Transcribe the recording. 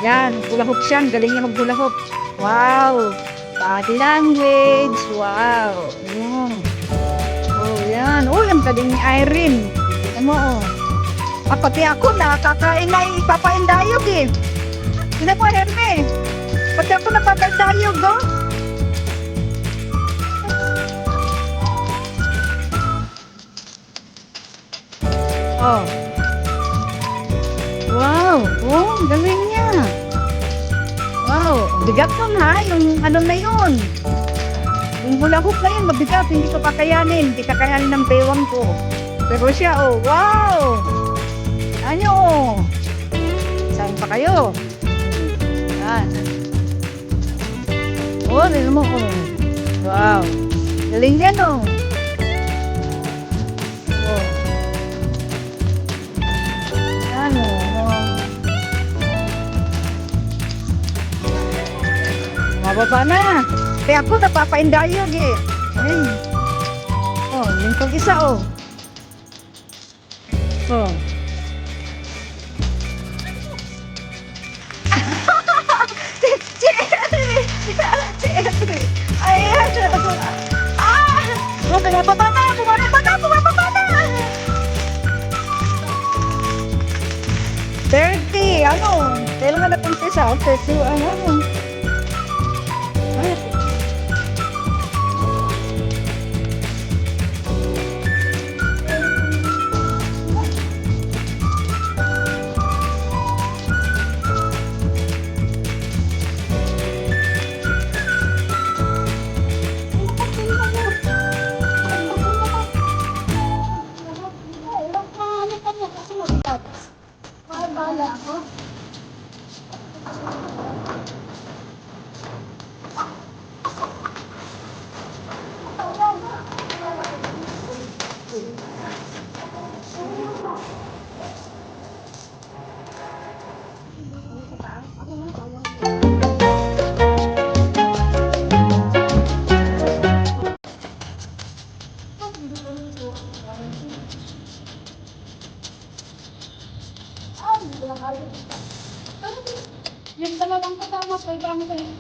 Yan, hula hoop siya. Galing niya mag-hula hoop. Wow! Body language. Wow! Yan. Oh, yan. Oh, ang galing ni Irene. Ano mo, oh. Pati ako, nakakain na ipapahindayog eh. Hindi mo, Herme. Pati ako napapahindayog, oh. Oh. Wow! Oh, galing niya. Wow! Bigat nun ha, yung ano na yun. Yung hula hoop na yun, mabigat. Hindi ko kakayanin. Hindi kakayanin ng bewang ko. Pero siya, oh, wow! Ano, oh. Saan pa kayo? Yan. Oh, rin mo, oh. Wow! Galing yan, oh. Oh. Yan, oh. Mababa na. Kaya ako napapaindayog eh. Ay. Oh, yung pag-isa oh. Oh. Cherry. Ayan. Ah! Oh, bumababa na. Bumababa na. 30. Ano? Kailangan na itong isa. 30. Ano? Yung dalawang kasama ko, ibang ko yun.